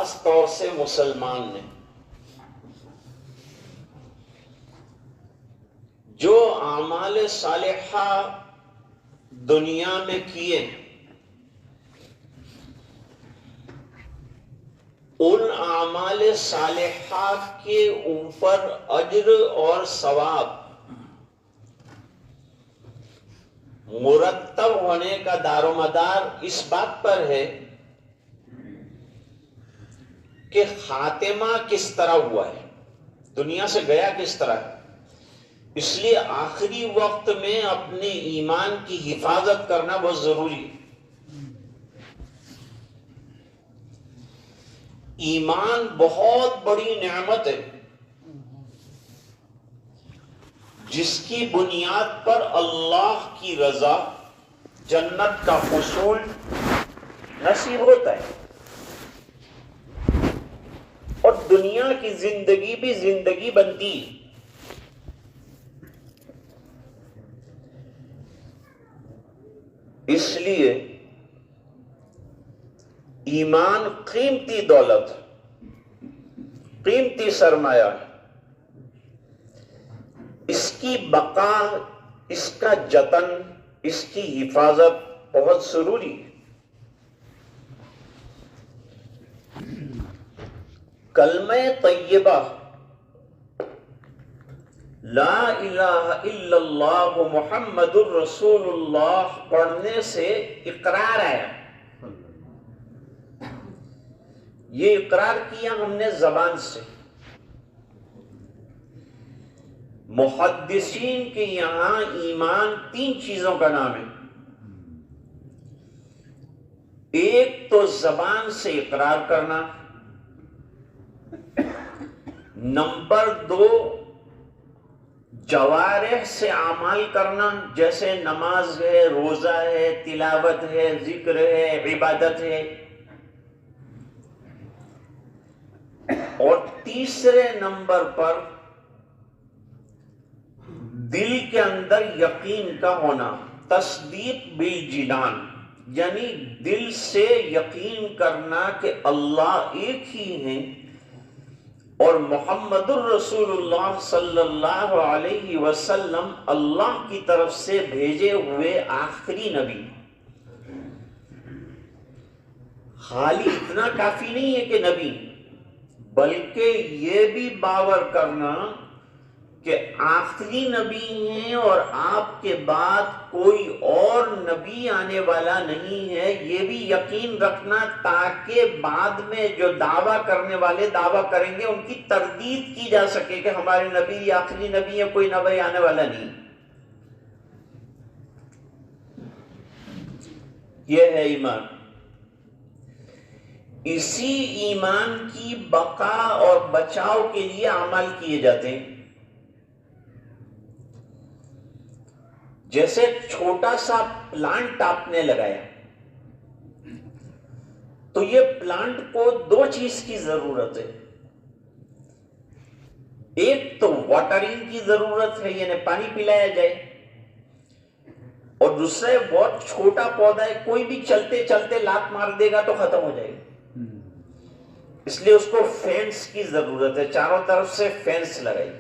خاص طور سے مسلمان نے جو اعمال صالحہ دنیا میں کیے، ان اعمال صالحہ کے اوپر اجر اور ثواب مرتب ہونے کا دار و مدار اس بات پر ہے کہ خاتمہ کس طرح ہوا ہے، دنیا سے گیا کس طرح ہے۔ اس لیے آخری وقت میں اپنے ایمان کی حفاظت کرنا بہت ضروری ہے۔ ایمان بہت بڑی نعمت ہے جس کی بنیاد پر اللہ کی رضا، جنت کا حصول نصیب ہوتا ہے، اور دنیا کی زندگی بھی زندگی بنتی ہے۔ اس لیے ایمان قیمتی دولت، قیمتی سرمایہ، اس کی بقا، اس کا جتن، اس کی حفاظت بہت ضروری ہے۔ کلمہ طیبہ لا الہ الا اللہ محمد الرسول اللہ پڑھنے سے اقرار آیا، یہ اقرار کیا ہم نے زبان سے۔ محدثین کے یہاں ایمان 3 چیزوں کا نام ہے۔ ایک تو زبان سے اقرار کرنا، نمبر 2 جوارح سے اعمال کرنا، جیسے نماز ہے، روزہ ہے، تلاوت ہے، ذکر ہے، عبادت ہے، اور تیسرے نمبر پر دل کے اندر یقین کا ہونا، تصدیق بالجنان، یعنی دل سے یقین کرنا کہ اللہ ایک ہی ہے اور محمد الرسول اللہ صلی اللہ علیہ وسلم اللہ کی طرف سے بھیجے ہوئے آخری نبی۔ خالی اتنا کافی نہیں ہے کہ نبی، بلکہ یہ بھی باور کرنا کہ آخری نبی ہیں اور آپ کے بعد کوئی اور نبی آنے والا نہیں ہے، یہ بھی یقین رکھنا تاکہ بعد میں جو دعویٰ کرنے والے دعویٰ کریں گے ان کی تردید کی جا سکے کہ ہمارے نبی آخری نبی ہے، کوئی نبی آنے والا نہیں۔ یہ ہے ایمان۔ اسی ایمان کی بقا اور بچاؤ کے لیے عمل کیے جاتے ہیں۔ جیسے چھوٹا سا پلانٹ آپ نے لگایا تو یہ پلانٹ کو 2 چیز کی ضرورت ہے۔ ایک تو واٹرنگ کی ضرورت ہے، یعنی پانی پلایا جائے، اور دوسرا بہت چھوٹا پودا ہے، کوئی بھی چلتے چلتے لات مار دے گا تو ختم ہو جائے گا، اس لیے اس کو فینس کی ضرورت ہے، چاروں طرف سے فینس لگائی۔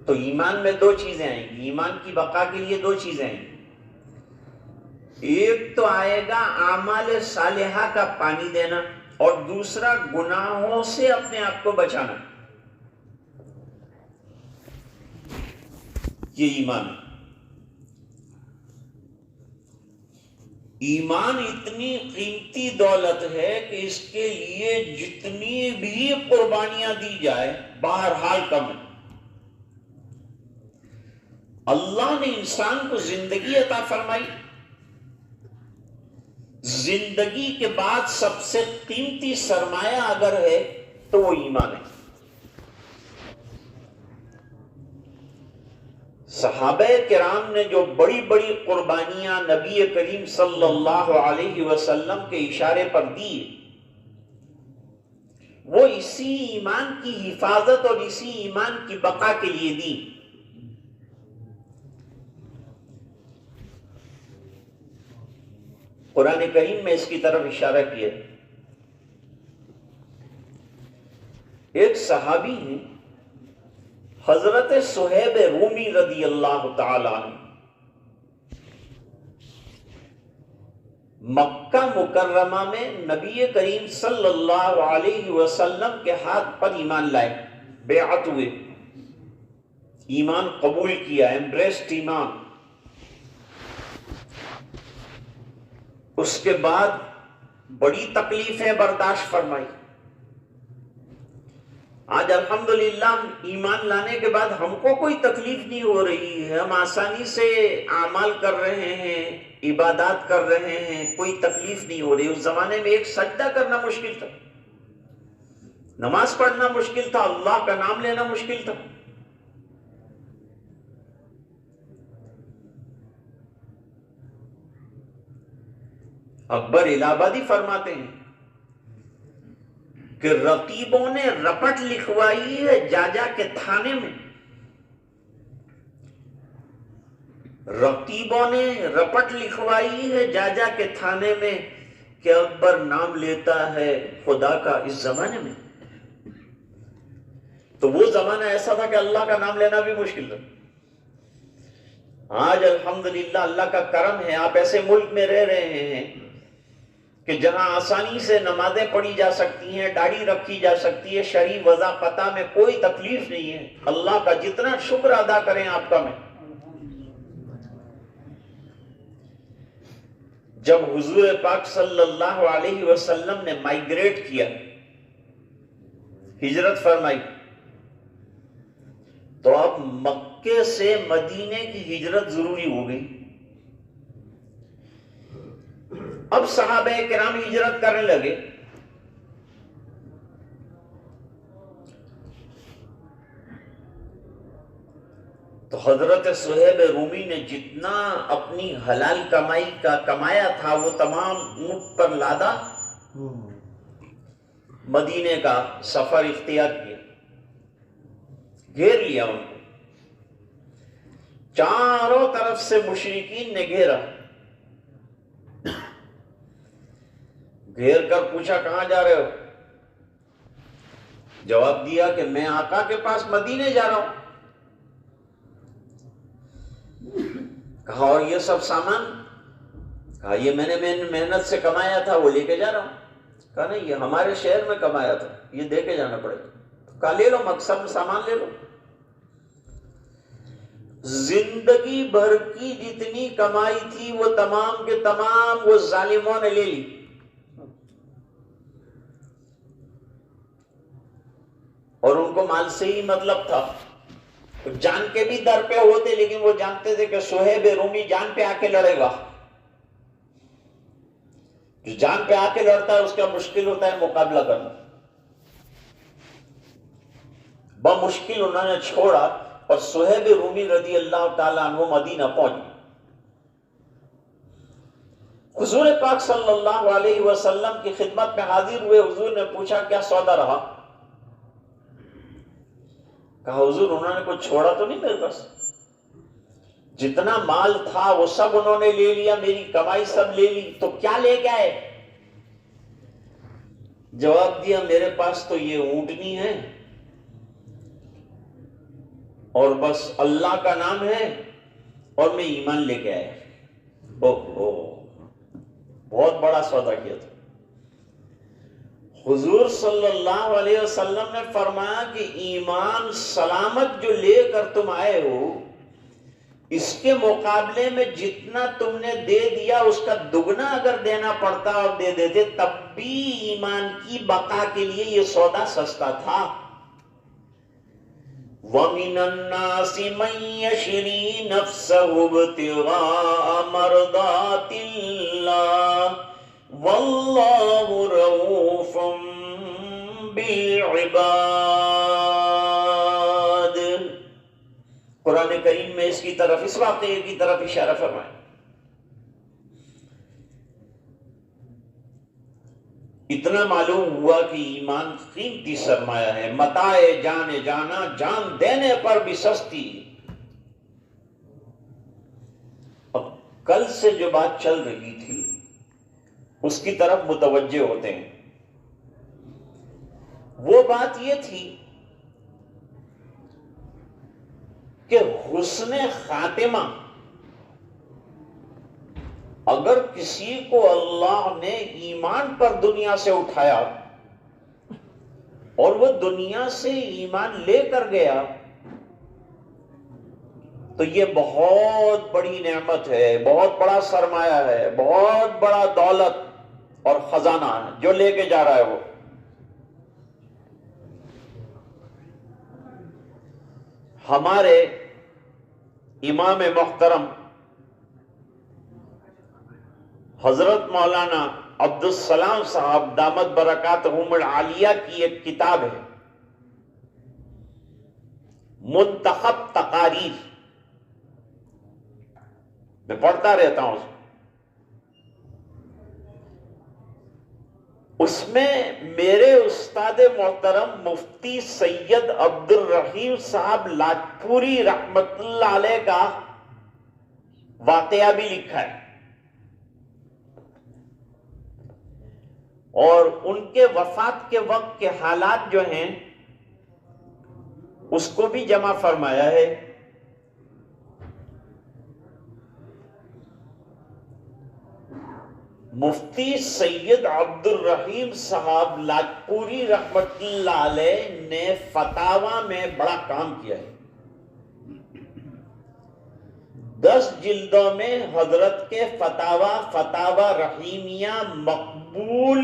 تو ایمان میں 2 چیزیں آئیں گی، ایمان کی بقا کے لیے 2 چیزیں آئیں گی۔ ایک تو آئے گا اعمال صالحہ کا پانی دینا، اور دوسرا گناہوں سے اپنے آپ کو بچانا۔ یہ ایمان ہے۔ ایمان اتنی قیمتی دولت ہے کہ اس کے لیے جتنی بھی قربانیاں دی جائے بہرحال کم ہے۔ اللہ نے انسان کو زندگی عطا فرمائی، زندگی کے بعد سب سے قیمتی سرمایہ اگر ہے تو وہ ایمان ہے۔ صحابہ کرام نے جو بڑی بڑی قربانیاں نبی کریم صلی اللہ علیہ وسلم کے اشارے پر دی، وہ اسی ایمان کی حفاظت اور اسی ایمان کی بقا کے لیے دی۔ قرآن کریم میں اس کی طرف اشارہ کیا۔ ایک صحابی ہیں حضرت صہیب رومی رضی اللہ تعالی عنہ، مکہ مکرمہ میں نبی کریم صلی اللہ علیہ وسلم کے ہاتھ پر ایمان لائے، بیعت ہوئے، ایمان قبول کیا، ایمبریسڈ ایمان۔ اس کے بعد بڑی تکلیفیں برداشت فرمائی۔ آج الحمدللہ ایمان لانے کے بعد ہم کو کوئی تکلیف نہیں ہو رہی ہے، ہم آسانی سے اعمال کر رہے ہیں، عبادات کر رہے ہیں، کوئی تکلیف نہیں ہو رہی۔ اس زمانے میں ایک سجدہ کرنا مشکل تھا، نماز پڑھنا مشکل تھا، اللہ کا نام لینا مشکل تھا۔ اکبر الہ آبادی فرماتے ہیں کہ رقیبوں نے رپٹ لکھوائی ہے جا جا کے تھانے میں، رقیبوں نے رپٹ لکھوائی ہے جا جا کے تھانے میں کہ اکبر نام لیتا ہے خدا کا اس زمانے میں۔ تو وہ زمانہ ایسا تھا کہ اللہ کا نام لینا بھی مشکل تھا۔ آج الحمدللہ اللہ کا کرم ہے، آپ ایسے ملک میں رہ رہے ہیں کہ جہاں آسانی سے نمازیں پڑھی جا سکتی ہیں، داڑھی رکھی جا سکتی ہے، شرعی وضاحت میں کوئی تکلیف نہیں ہے۔ اللہ کا جتنا شکر ادا کریں آپ کا میں۔ جب حضور پاک صلی اللہ علیہ وسلم نے مائیگریٹ کیا، ہجرت فرمائی، تو اب مکے سے مدینے کی ہجرت ضروری ہو گئی۔ اب صحابہ کرام ہجرت کرنے لگے۔ تو حضرت صہیب رومی نے جتنا اپنی حلال کمائی کا کمایا تھا وہ تمام اونٹ پر لادا، مدینے کا سفر اختیار کیا، گھیر لیا ان کو، چاروں طرف سے مشرکین نے گھیرا، گھیر کر پوچھا کہاں جا رہے ہو؟ جواب دیا کہ میں آقا کے پاس مدینے جا رہا ہوں۔ کہا اور یہ سب سامان؟ کہا یہ میں نے محنت سے کمایا تھا، وہ لے کے جا رہا ہوں۔ کہا نہیں، یہ ہمارے شہر میں کمایا تھا، یہ دے کے جانا پڑے گا۔ کہا لے لو، مقصد سامان لے لو۔ زندگی بھر کی جتنی کمائی تھی وہ تمام کے تمام وہ ظالموں نے لے لی۔ اور ان کو مال سے ہی مطلب تھا، جان کے بھی در پہ ہوتے، لیکن وہ جانتے تھے کہ صہیب رومی جان پہ آ کے لڑے گا۔ جو جان پہ آ کے لڑتا ہے اس کا مشکل ہوتا ہے مقابلہ کرنا۔ بمشکل انہوں نے چھوڑا اور صہیب رومی رضی اللہ تعالیٰ عنہ مدینہ پہنچ گئے۔ حضور پاک صلی اللہ علیہ وسلم کی خدمت میں حاضر ہوئے۔ حضور نے پوچھا کیا سودا رہا؟ کہا حضور انہوں نے کچھ چھوڑا تو نہیں میرے پاس، جتنا مال تھا وہ سب انہوں نے لے لیا، میری کمائی سب لے لی، تو کیا لے کے آئے؟ جواب دیا میرے پاس تو یہ اونٹنی ہے اور بس اللہ کا نام ہے اور میں ایمان لے کے آیا۔ بہت بڑا سودا کیا تھا۔ حضور صلی اللہ علیہ وسلم نے فرمایا کہ ایمان سلامت جو لے کر تم آئے ہو، اس کے مقابلے میں جتنا تم نے دے دیا اس کا دگنا اگر دینا پڑتا اور دے دیتے تب بھی ایمان کی بقا کے لیے یہ سودا سستا تھا۔ وَمِنَ النَّاسِ مَن يَشْرِي نَفْسَهُ ابْتِغَاءَ مَرْضَاتِ اللَّهِ وَاللَّهُ رَءُوفٌ بِالْعِبَادِ۔ قرآن کریم میں اس کی طرف، اس واقعے کی طرف اشارہ فرمائیں۔ اتنا معلوم ہوا کہ ایمان قیمتی سرمایہ ہے، متاع جان جانا، جان دینے پر بھی سستی۔ اب کل سے جو بات چل رہی تھی اس کی طرف متوجہ ہوتے ہیں۔ وہ بات یہ تھی کہ حسن خاتمہ اگر کسی کو اللہ نے ایمان پر دنیا سے اٹھایا اور وہ دنیا سے ایمان لے کر گیا تو یہ بہت بڑی نعمت ہے، بہت بڑا سرمایہ ہے، بہت بڑا دولت اور خزانہ ہے جو لے کے جا رہا ہے وہ۔ ہمارے امام محترم حضرت مولانا عبدالسلام صاحب دامت برکاتہم العالیہ کی ایک کتاب ہے منتخب تقاریر، میں پڑھتا رہتا ہوں اس میں میرے استاد محترم مفتی سید عبد الرحیم صاحب لاجپوری رحمت اللہ علیہ کا واقعہ بھی لکھا ہے اور ان کے وفات کے وقت کے حالات جو ہیں اس کو بھی جمع فرمایا ہے۔ مفتی سید عبد الرحیم صاحب لاجپوری رحمت اللہ علیہ نے فتاوی میں بڑا کام کیا ہے۔ 10 جلدوں میں حضرت کے فتاوی رحیمیہ مقبول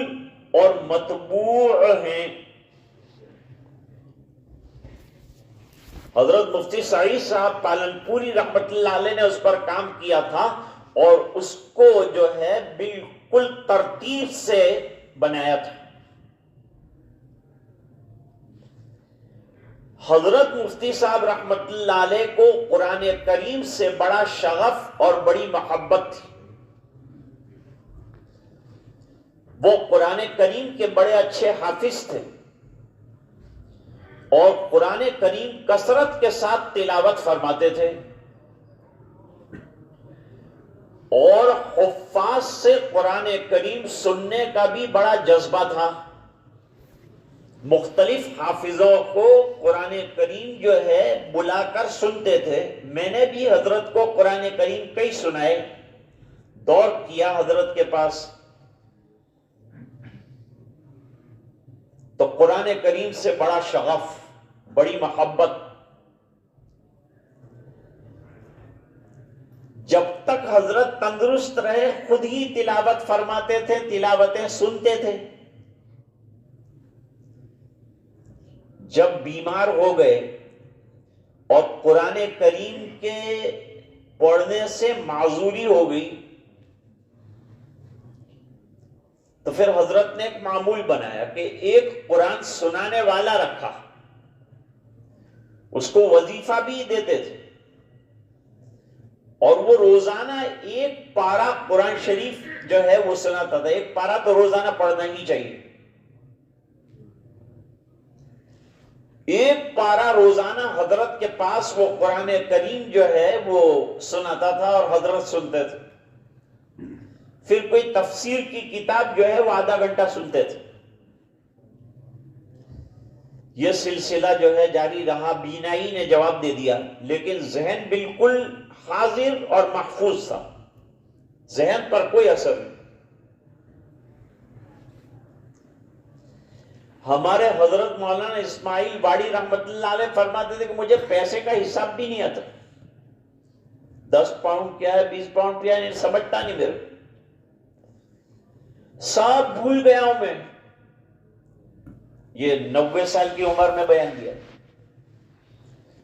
اور مطبوع ہیں۔ حضرت مفتی سعید صاحب پالنپوری رحمت اللہ علیہ نے اس پر کام کیا تھا اور اس کو جو ہے بالکل ترتیب سے بنایا تھا۔ حضرت مفتی صاحب رحمت اللہ علیہ کو قرآن کریم سے بڑا شغف اور بڑی محبت تھی۔ وہ قرآن کریم کے بڑے اچھے حافظ تھے اور قرآن کریم کثرت کے ساتھ تلاوت فرماتے تھے اور حفاظ سے قرآن کریم سننے کا بھی بڑا جذبہ تھا۔ مختلف حافظوں کو قرآن کریم جو ہے بلا کر سنتے تھے۔ میں نے بھی حضرت کو قرآن کریم کئی سنائے، دور کیا حضرت کے پاس، تو قرآن کریم سے بڑا شغف، بڑی محبت۔ جب تک حضرت تندرست رہے خود ہی تلاوت فرماتے تھے، تلاوتیں سنتے تھے۔ جب بیمار ہو گئے اور قرآن کریم کے پڑھنے سے معذوری ہو گئی تو پھر حضرت نے ایک معمول بنایا کہ ایک قرآن سنانے والا رکھا، اس کو وظیفہ بھی دیتے تھے اور وہ روزانہ ایک پارہ قرآن شریف جو ہے وہ سناتا تھا۔ ایک پارہ تو روزانہ پڑھنا ہی چاہیے، ایک پارہ روزانہ حضرت کے پاس وہ قرآن کریم جو ہے وہ سناتا تھا اور حضرت سنتے تھے۔ پھر کوئی تفسیر کی کتاب جو ہے وہ آدھا گھنٹہ سنتے تھے۔ یہ سلسلہ جو ہے جاری رہا، بینائی نے جواب دے دیا لیکن ذہن بالکل حاضر اور محفوظ تھا، ذہن پر کوئی اثر نہیں۔ ہمارے حضرت مولانا اسماعیل واڑی رحمت اللہ علیہ فرماتے تھے کہ مجھے پیسے کا حساب بھی نہیں آتا، 10 پاؤنڈ کیا ہے، 20 پاؤنڈ کیا ہے، سمجھتا نہیں میرے، سب بھول گیا ہوں میں۔ یہ 90 سال کی عمر میں بیان کیا،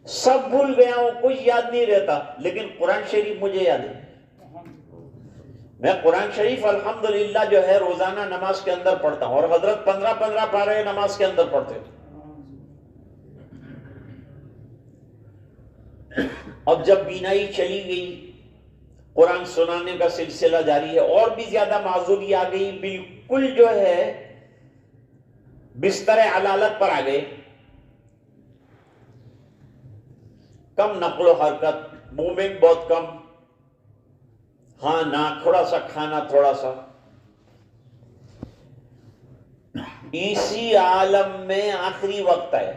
سب بھول گیا ہوں، کچھ یاد نہیں رہتا، لیکن قرآن شریف مجھے یاد ہے۔ میں قرآن شریف الحمدللہ جو ہے روزانہ نماز کے اندر پڑھتا ہوں اور حضرت 15 پارے نماز کے اندر پڑھتے تھے۔ اب جب بینائی چلی گئی، قرآن سنانے کا سلسلہ جاری ہے، اور بھی زیادہ معذوری آ گئی، بالکل جو ہے بستر علالت پر آ گئے، کم نقل و حرکت، موومنٹ بہت کم، ہاں نا تھوڑا سا کھانا، تھوڑا سا اسی عالم میں آخری وقت آیا.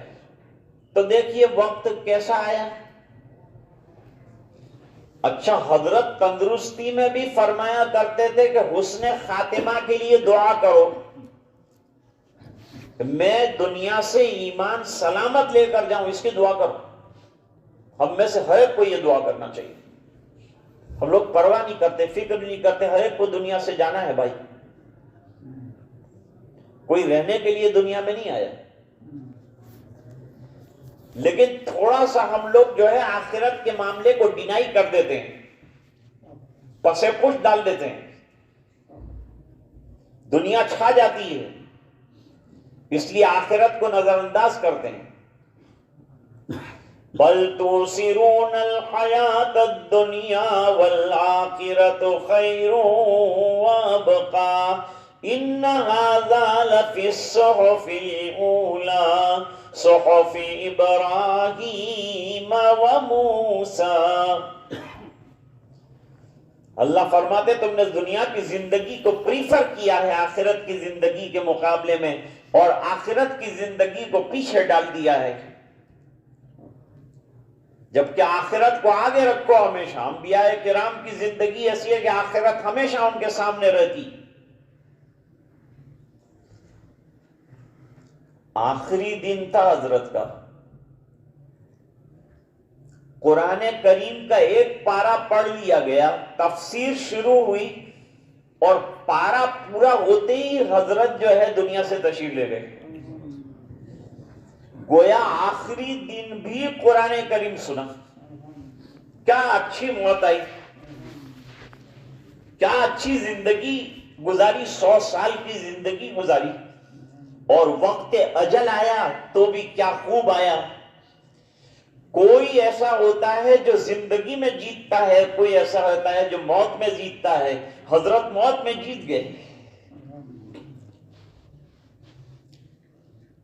تو دیکھیے وقت کیسا آیا. اچھا حضرت تندرستی میں بھی فرمایا کرتے تھے کہ حسن خاتمہ کے لیے دعا کرو. میں دنیا سے ایمان سلامت لے کر جاؤں اس کی دعا کرو. ہم میں سے ہر ایک کو یہ دعا کرنا چاہیے. ہم لوگ پرواہ نہیں کرتے, فکر نہیں کرتے, ہر ایک کو دنیا سے جانا ہے بھائی. کوئی رہنے کے لیے دنیا میں نہیں آیا. لیکن تھوڑا سا ہم لوگ جو ہے آخرت کے معاملے کو ڈینائی کر دیتے ہیں, پس پش ڈال دیتے ہیں. دنیا چھا جاتی ہے اس لیے آخرت کو نظر انداز کرتے ہیں. بل تؤثرون الحیات الدنیا والآخرۃ خیر وابقی ان هذا لفی الصحف الاولی صحف ابراہیم وموسیٰ. اللہ فرماتے تم نے دنیا کی زندگی کو پریفر کیا ہے آخرت کی زندگی کے مقابلے میں, اور آخرت کی زندگی کو پیچھے ڈال دیا ہے, جبکہ آخرت کو آگے رکھو ہمیشہ. انبیاء کرام کی زندگی ایسی ہے کہ آخرت ہمیشہ ان کے سامنے رہتی. آخری دن تھا حضرت کا, قرآن کریم کا ایک پارہ پڑھ لیا گیا, تفسیر شروع ہوئی اور پارہ پورا ہوتے ہی حضرت جو ہے دنیا سے تشریف لے گئے. گویا آخری دن بھی قرآن کریم سنا. کیا اچھی موت آئی, کیا اچھی زندگی گزاری, 100 سال کی زندگی گزاری, اور وقت اجل آیا تو بھی کیا خوب آیا. کوئی ایسا ہوتا ہے جو زندگی میں جیتتا ہے, کوئی ایسا ہوتا ہے جو موت میں جیتتا ہے. حضرت موت میں جیت گئے.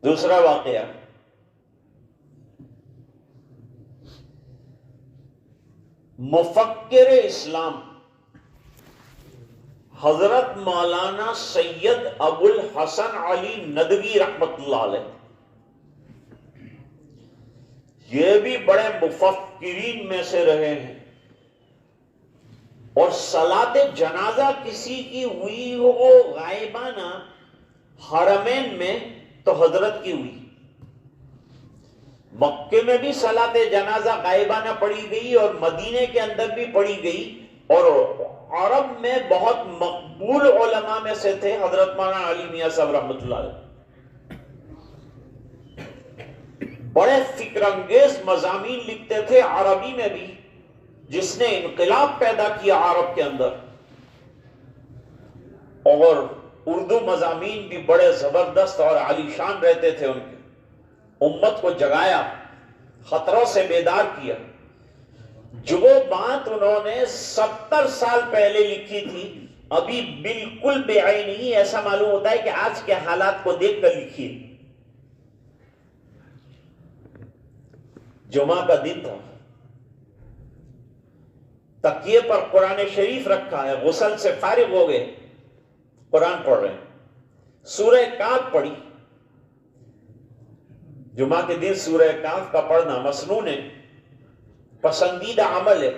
دوسرا واقعہ, مفکر اسلام حضرت مولانا سید ابو الحسن علی ندوی رحمت اللہ علیہ, یہ بھی بڑے مفکرین میں سے رہے ہیں. اور صلاۃ جنازہ کسی کی ہوئی ہو غائبانہ حرمین میں تو حضرت کی ہوئی. مکے میں بھی صلاۃ جنازہ غائبانہ پڑھی گئی اور مدینے کے اندر بھی پڑھی گئی, اور عرب میں بہت مقبول علماء میں سے تھے حضرت مولانا علی میاں صاحب رحمۃ اللہ علیہ. بڑے فکر انگیز مضامین لکھتے تھے عربی میں بھی, جس نے انقلاب پیدا کیا عرب کے اندر. اور اردو مضامین بھی بڑے زبردست اور عالی شان رہتے تھے ان کے. امت کو جگایا, خطروں سے بیدار کیا. جو بات انہوں نے 70 سال پہلے لکھی تھی ابھی بالکل بے عین نہیں, ایسا معلوم ہوتا ہے کہ آج کے حالات کو دیکھ کر لکھی. جمعہ کا دن تھا, تکیے پر قرآن شریف رکھا ہے, غسل سے فارغ ہو گئے, قرآن پڑھ رہے ہیں. سورہ کاف پڑھی. جمعہ کے دن سورہ کاف کا پڑھنا مسنون ہے, پسندیدہ عمل ہے.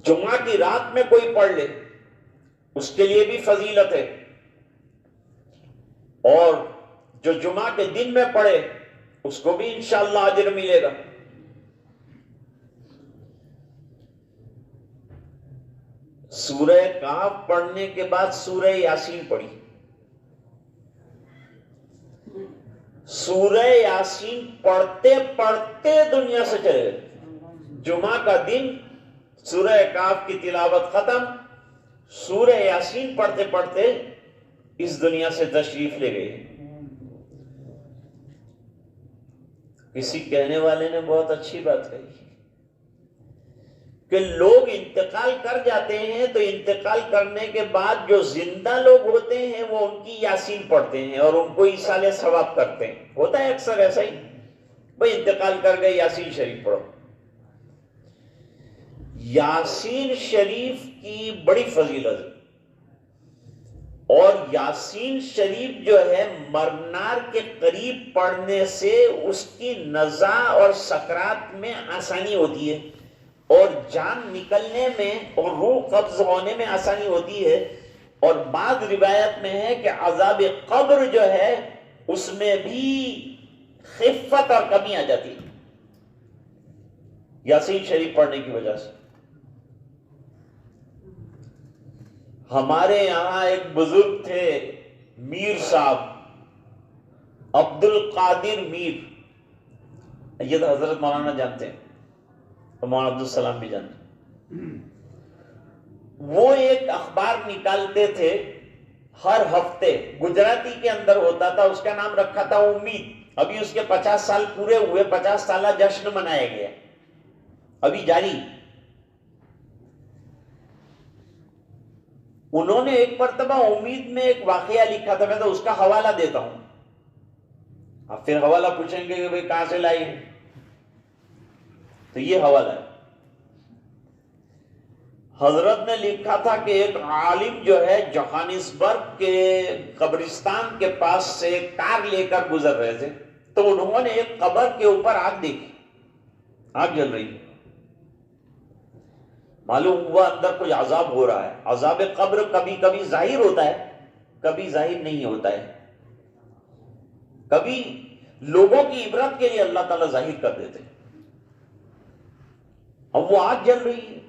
جمعہ کی رات میں کوئی پڑھ لے اس کے لیے بھی فضیلت ہے, اور جو جمعہ کے دن میں پڑھے اس کو بھی انشاءاللہ اجر ملے گا. سورہ کاف پڑھنے کے بعد سورہ یاسین پڑھی. سورہ یاسین پڑھتے پڑھتے دنیا سے چلے گئے. جمعہ کا دن سورہ کاف کی تلاوت ختم, سورہ یاسین پڑھتے پڑھتے اس دنیا سے تشریف لے گئے. کسی کہنے والے نے بہت اچھی بات کہی کہ لوگ انتقال کر جاتے ہیں تو انتقال کرنے کے بعد جو زندہ لوگ ہوتے ہیں وہ ان کی یاسین پڑھتے ہیں اور ان کو ایصال ثواب کرتے ہیں. ہوتا ہے اکثر ایسا ہی, بھئی انتقال کر گئے یاسین شریف پڑھو. یاسین شریف کی بڑی فضیلت ہے, اور یاسین شریف جو ہے مرنار کے قریب پڑھنے سے اس کی نزا اور سکرات میں آسانی ہوتی ہے، اور جان نکلنے میں اور روح قبض ہونے میں آسانی ہوتی ہے، اور بعض روایت میں ہے کہ عذاب قبر جو ہے اس میں بھی خفت اور کمی آ جاتی ہے یاسین شریف پڑھنے کی وجہ سے۔ ہمارے یہاں ایک بزرگ تھے میر صاحب، عبد القادر میر، یہ تو حضرت مولانا جانتے ہیں اور مولانا عبدالسلام بھی جانتے ہیں۔ وہ ایک اخبار نکالتے تھے ہر ہفتے، گجراتی کے اندر ہوتا تھا، اس کا نام رکھا تھا امید۔ ابھی اس کے 50 سال پورے ہوئے، 50 سالہ جشن منایا گیا، ابھی جاری۔ انہوں نے ایک مرتبہ امید میں ایک واقعہ لکھا تھا، میں تو اس کا حوالہ دیتا ہوں، آپ پھر حوالہ پوچھیں گے کہ بھئی کہاں سے لائی ہے، تو یہ حوالہ ہے۔ حضرت نے لکھا تھا کہ ایک عالم جو ہے جوہانسبرگ کے قبرستان کے پاس سے کار لے کر گزر رہے تھے، تو انہوں نے ایک قبر کے اوپر آگ دیکھی، آگ جل رہی ہے۔ معلوم ہوا اندر کوئی عذاب ہو رہا ہے۔ عذاب قبر کبھی کبھی ظاہر ہوتا ہے، کبھی ظاہر نہیں ہوتا ہے، کبھی لوگوں کی عبرت کے لیے اللہ تعالیٰ ظاہر کر دیتے ہیں۔ اب وہ آگ جل رہی ہے،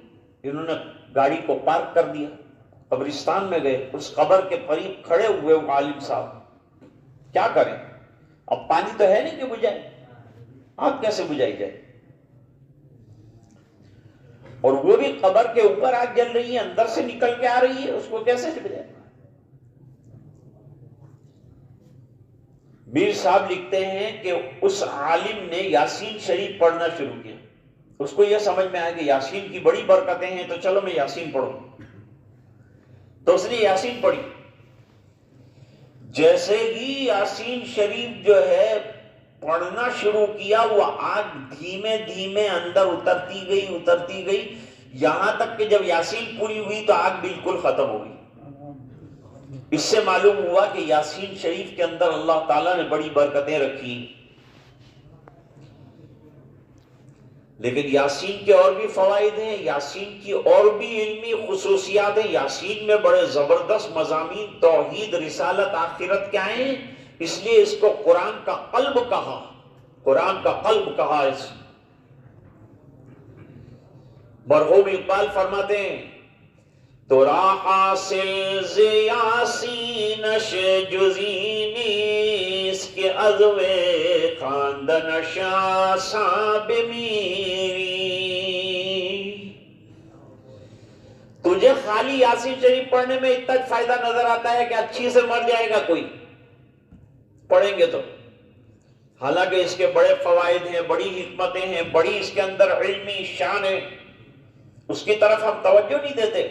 انہوں نے گاڑی کو پارک کر دیا، قبرستان میں گئے، اس قبر کے قریب کھڑے ہوئے وہ عالم صاحب، کیا کریں، اب پانی تو ہے نہیں کہ بجھائے، آگ کیسے بجھائی جائے، اور وہ بھی قبر کے اوپر آگ جل رہی ہے، اندر سے نکل کے آ رہی ہے، اس کو کیسے بجھائے۔ میر صاحب لکھتے ہیں کہ اس عالم نے یاسین شریف پڑھنا شروع کیا، اس کو یہ سمجھ میں آیا کہ یاسین کی بڑی برکتیں ہیں، تو چلو میں یاسین پڑھوں، تو اس نے یاسین پڑھی۔ جیسے ہی یاسین شریف جو ہے پڑھنا شروع کیا، وہ آگ دھیمے دھیمے اندر اترتی گئی، یہاں تک کہ جب یاسین پوری ہوئی تو آگ بالکل ختم ہو گئی۔ اس سے معلوم ہوا کہ یاسین شریف کے اندر اللہ تعالیٰ نے بڑی برکتیں رکھی۔ لیکن یاسین کے اور بھی فوائد ہیں، یاسین کی اور بھی علمی خصوصیات ہیں۔ یاسین میں بڑے زبردست مضامین، توحید، رسالت، آخرت کے آئے ہیں، اس لیے اس کو قرآن کا قلب کہا، قرآن کا قلب کہا۔ اس مرحوم اقبال فرماتے ہیں، تو را حاصل ز یاسینش جزی نیست کہ عزو خواندنش آسان بمیری۔ تجھے خالی یاسین شریف پڑھنے میں اتنا فائدہ نظر آتا ہے کہ اچھی سے مر جائے گا کوئی پڑھیں گے تو، حالانکہ اس کے بڑے فوائد ہیں، بڑی حکمتیں ہیں، بڑی اس کے اندر علمی شان ہے، اس کی طرف ہم توجہ نہیں دیتے۔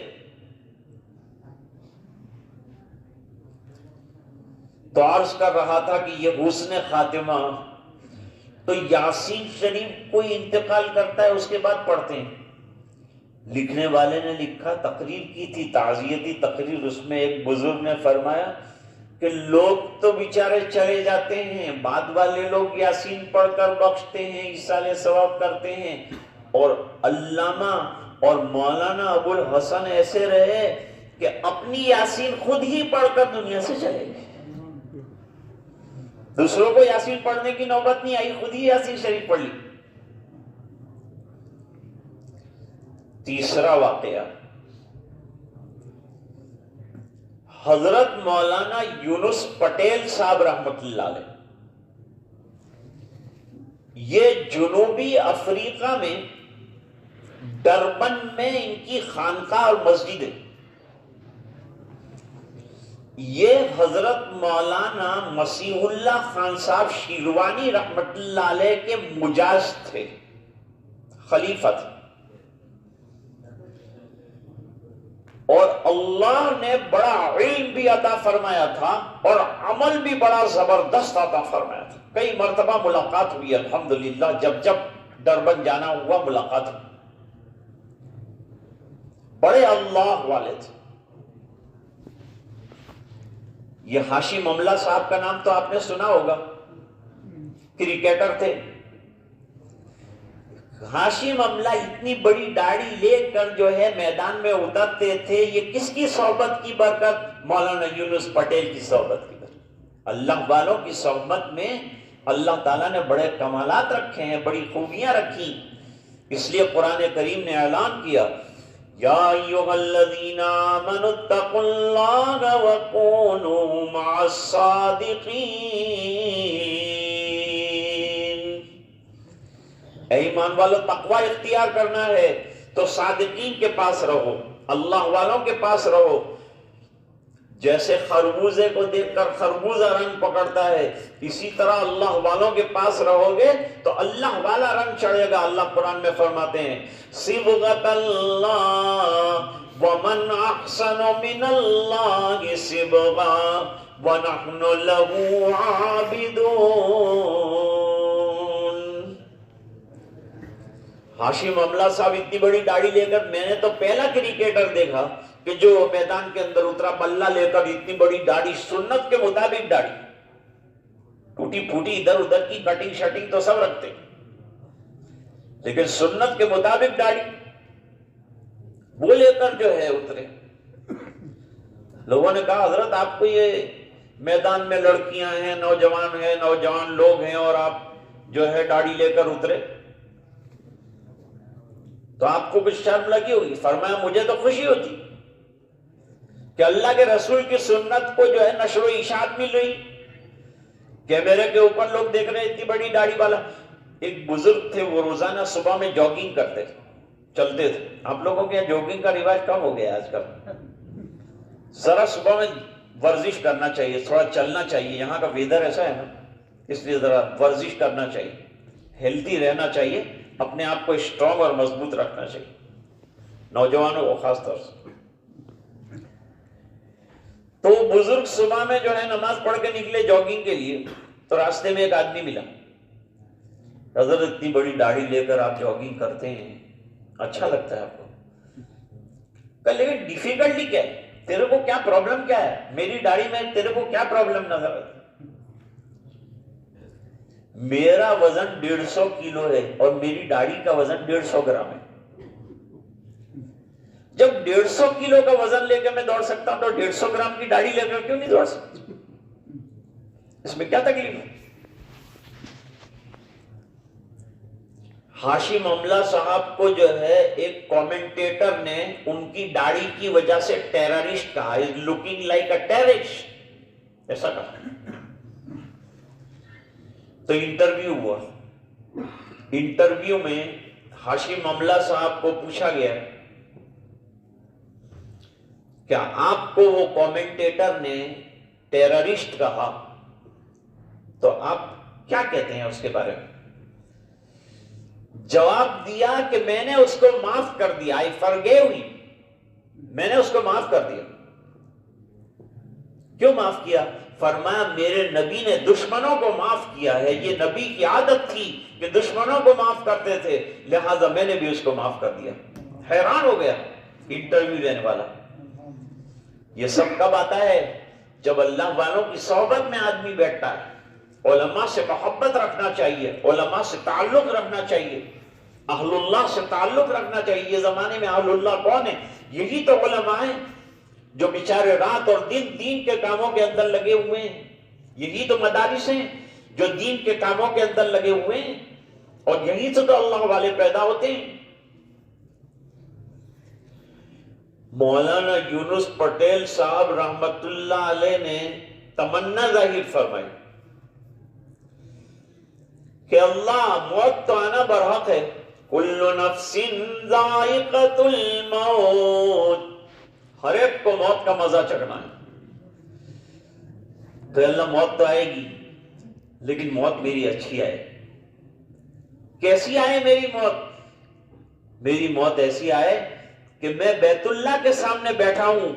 تو عرض کر رہا تھا کہ یہ حسن خاتمہ، تو یاسین شریف کوئی انتقال کرتا ہے اس کے بعد پڑھتے ہیں۔ لکھنے والے نے لکھا، تقریر کی تھی، تعزیتی تقریر، اس میں ایک بزرگ نے فرمایا کہ لوگ تو بیچارے چلے جاتے ہیں، بعد والے لوگ یاسین پڑھ کر بخشتے ہیں، ایصال ثواب کرتے ہیں، اور علامہ اور مولانا ابو الحسن ایسے رہے کہ اپنی یاسین خود ہی پڑھ کر دنیا سے چلے گئے، دوسروں کو یاسین پڑھنے کی نوبت نہیں آئی، خود ہی یاسین شریف پڑھ لی۔ تیسرا واقعہ، حضرت مولانا یونس پٹیل صاحب رحمت اللہ علیہ، یہ جنوبی افریقہ میں ڈربن میں ان کی خانقاہ اور مسجد ہے۔ یہ حضرت مولانا مسیح اللہ خان صاحب شیروانی رحمت اللہ علیہ کے مجاز تھے، خلیفہ تھے، اور اللہ نے بڑا علم بھی عطا فرمایا تھا اور عمل بھی بڑا زبردست عطا فرمایا تھا۔ کئی مرتبہ ملاقات ہوئی، الحمدللہ، جب ڈربن جانا ہوا ملاقات ہوئی، بڑے اللہ والے تھے۔ یہ ہاشم املہ صاحب کا نام تو آپ نے سنا ہوگا، کرکٹر تھے۔ ہاشم املہ اتنی بڑی داڑھی لے کر جو ہے میدان میں اترتے تھے، یہ کس کی صحبت کی برکت؟ مولانا یونس پٹیل کی صحبت کی برکت۔ اللہ والوں کی صحبت میں اللہ تعالیٰ نے بڑے کمالات رکھے ہیں، بڑی خوبیاں رکھی، اس لیے قرآن کریم نے اعلان کیا یا ایھا الذین آمنوا اتقوا اللہ وکونوا مع الصادقین، اے ایمان والو تقوی اختیار کرنا ہے تو صادقین کے پاس رہو، اللہ والوں کے پاس رہو۔ جیسے خربوزے کو دیکھ کر خربوزہ رنگ پکڑتا ہے، اسی طرح اللہ والوں کے پاس رہو گے تو اللہ والا رنگ چڑھے گا۔ اللہ قرآن میں فرماتے ہیں صبغۃ اللہ ومن احسن من اللہ صبغا ونحن له عابدون۔ ہاشم املہ صاحب اتنی بڑی داڑھی لے کر، میں نے تو پہلا کرکٹر دیکھا کہ جو میدان کے اندر اترا بلہ لے کر، اتنی بڑی داڑھی، سنت کے مطابق داڑھی، ٹوٹی پھوٹی ادھر ادھر کی کٹنگ شٹنگ تو سب رکھتے، لیکن سنت کے مطابق داڑھی وہ لے کر جو ہے اترے۔ لوگوں نے کہا حضرت آپ کو یہ میدان میں لڑکیاں ہیں، نوجوان لوگ ہیں اور آپ جو ہے داڑھی لے کر اترے تو آپ کو کچھ شرم لگی ہوگی؟ فرمایا مجھے تو خوشی ہوتی کہ اللہ کے رسول کی سنت کو جو ہے نشر و اشاعت مل رہی، کیمرے کے اوپر لوگ دیکھ رہے اتنی بڑی داڑھی والا۔ ایک بزرگ تھے، وہ روزانہ صبح میں جاگنگ کرتے تھے، چلتے تھے۔ آپ لوگوں کے یہاں جاگنگ کا رواج کم ہو گیا آج کل، ذرا صبح میں ورزش کرنا چاہیے، تھوڑا چلنا چاہیے، یہاں کا ویدر ایسا ہے نا، اس لیے ذرا ورزش کرنا چاہیے، ہیلتھی رہنا چاہیے، اپنے آپ کو اسٹرانگ اور مضبوط رکھنا چاہیے، نوجوانوں کو خاص طور سے۔ تو بزرگ صبح میں جو ہے نماز پڑھ کے نکلے جاگنگ کے لیے، تو راستے میں ایک آدمی ملا۔ حضرت اتنی بڑی داڑھی لے کر آپ جاگنگ کرتے ہیں، اچھا لگتا ہے آپ کو؟ کہ لیکن ڈیفیکلٹی کیا ہے؟ تیرے کو کیا پرابلم کیا ہے؟ میری داڑھی میں تیرے کو کیا پرابلم نظر آتی؟ میرا وزن 150 کلو ہے اور میری داڑھی کا وزن 150 گرام ہے۔ جب 150 کلو کا وزن لے کے میں دوڑ سکتا ہوں تو 150 گرام کی داڑھی لے کر کیوں نہیں دوڑ سکتا؟ اس میں کیا تکلیف ہے؟ ہاشم املہ صاحب کو جو ہے ایک کومنٹیٹر نے ان کی داڑھی کی وجہ سے ٹیررسٹ کہا، is looking like a terrorist، ایسا کہا۔ تو انٹرویو ہوا، انٹرویو میں ہاشم املہ صاحب کو پوچھا گیا کیا آپ کو وہ کومنٹیٹر نے ٹیررسٹ کہا تو آپ کیا کہتے ہیں اس کے بارے میں؟ جواب دیا کہ میں نے اس کو معاف کر دیا، I forgave him، میں نے اس کو معاف کر دیا۔ کیوں معاف کیا؟ فرمایا میرے نبی نے دشمنوں کو معاف کیا ہے، یہ نبی کی عادت تھی کہ دشمنوں کو معاف کرتے تھے، لہذا میں نے بھی اس کو معاف کر دیا۔ حیران ہو گیا انٹرویو لینے والا۔ یہ سب کب آتا ہے؟ جب اللہ والوں کی صحبت میں آدمی بیٹھتا ہے۔ علماء سے محبت رکھنا چاہیے، علماء سے تعلق رکھنا چاہیے، اہل اللہ سے تعلق رکھنا چاہیے۔ یہ زمانے میں اہل اللہ کون ہے؟ یہی تو علماء ہیں جو بیچارے رات اور دن دین کے کاموں کے اندر لگے ہوئے ہیں۔ یہی تو مدارس ہیں جو دین کے کاموں کے اندر لگے ہوئے ہیں، اور یہی سے تو اللہ والے پیدا ہوتے ہیں۔ مولانا یونس پٹیل صاحب رحمت اللہ علیہ نے تمنا ظاہر فرمائی کہ اللہ موت تو آنا برحق ہے، کل نفس ذائقۃ الموت، ہر ایک کو موت کا مزہ چکھنا ہے۔ تو اللہ موت تو آئے گی لیکن موت میری اچھی آئے۔ کیسی آئے میری موت؟ میری موت ایسی آئے کہ میں بیت اللہ کے سامنے بیٹھا ہوں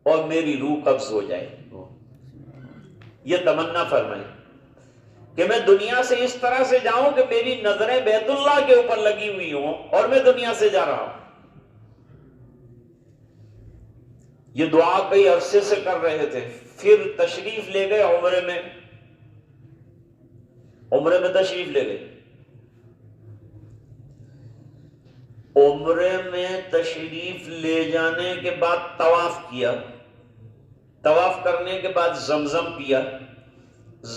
اور میری روح قبض ہو جائے۔ یہ تمنا فرمائی کہ میں دنیا سے اس طرح سے جاؤں کہ میری نظریں بیت اللہ کے اوپر لگی ہوئی ہوں اور میں دنیا سے جا رہا ہوں۔ یہ دعا کئی عرصے سے کر رہے تھے، پھر تشریف لے گئے عمرے میں تشریف لے گئے. عمرے میں تشریف لے جانے کے بعد طواف کیا. طواف کرنے کے بعد زمزم پیا.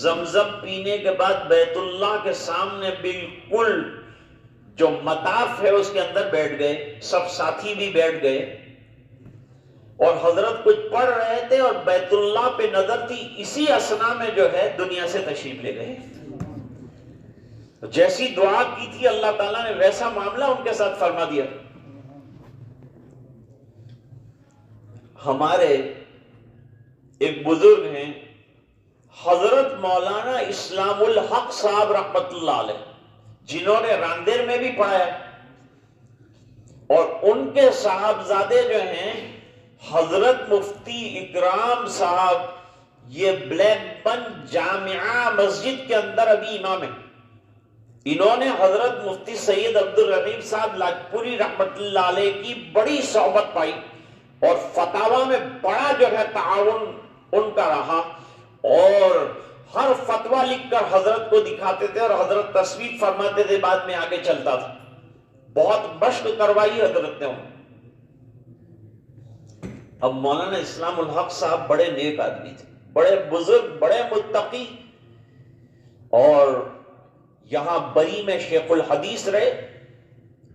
زمزم پینے کے بعد بیت اللہ کے سامنے بالکل جو مطاف ہے اس کے اندر بیٹھ گئے. سب ساتھی بھی بیٹھ گئے اور حضرت کچھ پڑھ رہے تھے اور بیت اللہ پہ نظر تھی. اسی اسنا میں جو ہے دنیا سے تشریف لے گئے. جیسی دعا کی تھی اللہ تعالیٰ نے ویسا معاملہ ان کے ساتھ فرما دیا. ہمارے ایک بزرگ ہیں حضرت مولانا اسلام الحق صاحب رحمت اللہ علیہ، جنہوں نے راندیر میں بھی پڑھایا، اور ان کے صاحبزادے جو ہیں حضرت مفتی اکرام صاحب، یہ بلیک بن جامعہ مسجد کے اندر ابھی امام ہیں. انہوں نے حضرت مفتی سید عبد الرحیم صاحب لاجپوری رحمت اللہ علیہ کی بڑی صحبت پائی اور فتاوا میں بڑا جو ہے تعاون ان کا رہا، اور ہر فتوا لکھ کر حضرت کو دکھاتے تھے اور حضرت تصویب فرماتے تھے، بعد میں آگے چلتا تھا. بہت مشق کروائی حضرت نے. اب مولانا اسلام الحق صاحب بڑے نیک آدمی تھے، بڑے بزرگ، بڑے متقی، اور یہاں بری میں شیخ الحدیث رہے،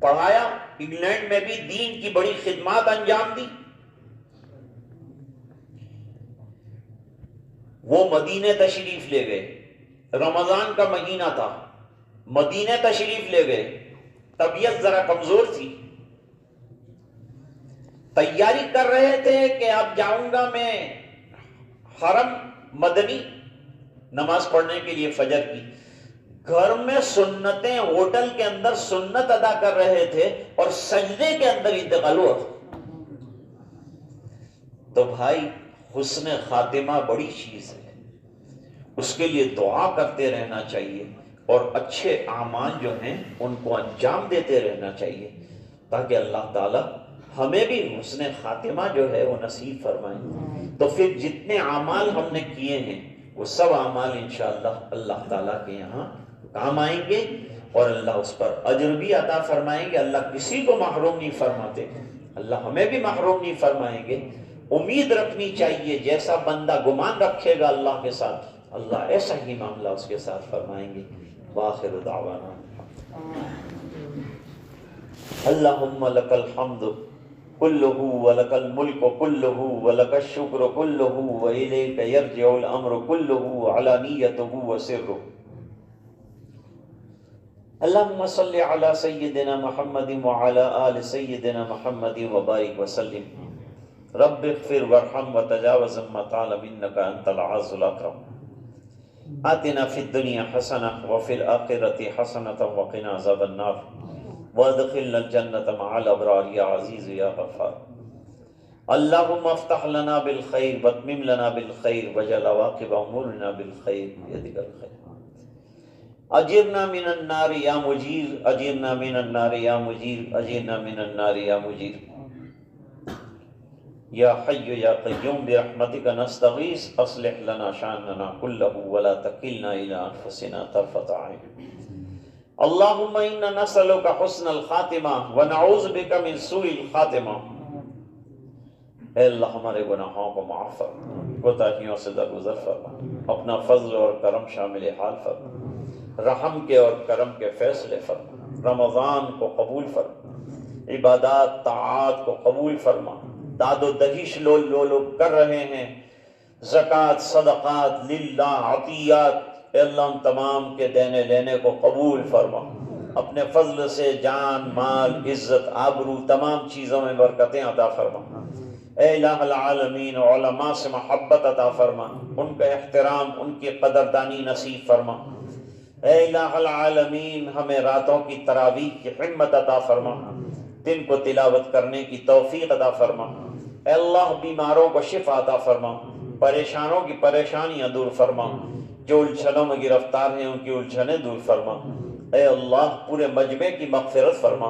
پڑھایا. انگلینڈ میں بھی دین کی بڑی خدمات انجام دی. وہ مدینے تشریف لے گئے. رمضان کا مہینہ تھا، مدینے تشریف لے گئے. طبیعت ذرا کمزور تھی. تیاری کر رہے تھے کہ اب جاؤں گا میں حرم مدنی نماز پڑھنے کے لیے فجر کی. گھر میں سنتیں، ہوٹل کے اندر سنت ادا کر رہے تھے اور سجدے کے اندر انتقال ہوا. تو بھائی حسن خاتمہ بڑی چیز ہے، اس کے لیے دعا کرتے رہنا چاہیے اور اچھے اعمال جو ہیں ان کو انجام دیتے رہنا چاہیے، تاکہ اللہ تعالی ہمیں بھی حسن خاتمہ جو ہے وہ نصیب فرمائے. تو پھر جتنے اعمال ہم نے کیے ہیں وہ سب اعمال انشاءاللہ اللہ تعالیٰ کے یہاں کام آئیں گے اور اللہ اس پر اجر بھی عطا فرمائیں گے. اللہ کسی کو محروم نہیں فرماتے، اللہ ہمیں بھی محروم نہیں فرمائیں گے. امید رکھنی چاہیے، جیسا بندہ گمان رکھے گا اللہ کے ساتھ، اللہ ایسا ہی معاملہ اس کے ساتھ فرمائیں گے. وآخر دعوانا اللہم لک الحمد کلہ ولک الملک کلہ ولک الشکر کلہ وإلیک یرجع الامر کلہ علانیتہ وسرہ. اللہم صل علی سیدنا محمد وعلی آل سیدنا محمد وبارک وسلم. رب اغفر وارحم وتجاوز عما تعلم انك انت العز الاكرم. آتنا في الدنيا حسنة وفي الآخرة حسنة وقنا عذاب النار وادخلنا الجنة مع الأبرار يا عزيز يا غفار. اللهم افتح لنا بالخير واتمم لنا بالخير واجعل عواقب أمورنا بالخير بيدك الخير. أجرنا من النار يا مجير، أجرنا من النار يا مجير، أجرنا من النار يا مجير. یا حی یا قیوم برحمتک نستغیث اصلح لنا شاننا كله ولا تکلنا الى انفسنا طرفة عین. اللہم انا نسألک حسن الخاتمہ ونعوذ بک من سوء الخاتمہ. اے اللہ ہمارے گناہوں کو معاف فرما، کوتاہیوں سے درگزر فرما، اپنا فضل اور کرم شامل حال فرما، رحم کے اور کرم کے فیصلے فرما، رمضان کو قبول فرما، عبادات طاعات کو قبول فرما. داد و دہیش لوگ کر رہے ہیں، زکوٰۃ صدقات للہ عطیات، اے اللہ ان تمام کے دینے لینے کو قبول فرما. اپنے فضل سے جان مال عزت آبرو تمام چیزوں میں برکتیں عطا فرما. اے الہ العالمین علماء سے محبت عطا فرما، ان کا احترام ان کی قدردانی نصیب فرما. اے الہ العالمین ہمیں راتوں کی تراویح کی ہمت عطا فرما، دن کو تلاوت کرنے کی توفیق عطا فرما. اے اللہ بیماروں کو شفا عطا فرما، پریشانوں کی پریشانیاں دور فرما، جو الجھنوں میں گرفتار ہیں ان کی الجھنیں دور فرما. اے اللہ پورے مجمع کی مغفرت فرما،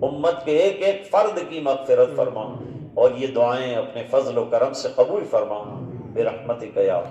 امت کے ایک ایک فرد کی مغفرت فرما، اور یہ دعائیں اپنے فضل و کرم سے قبول فرما. برحمتک یا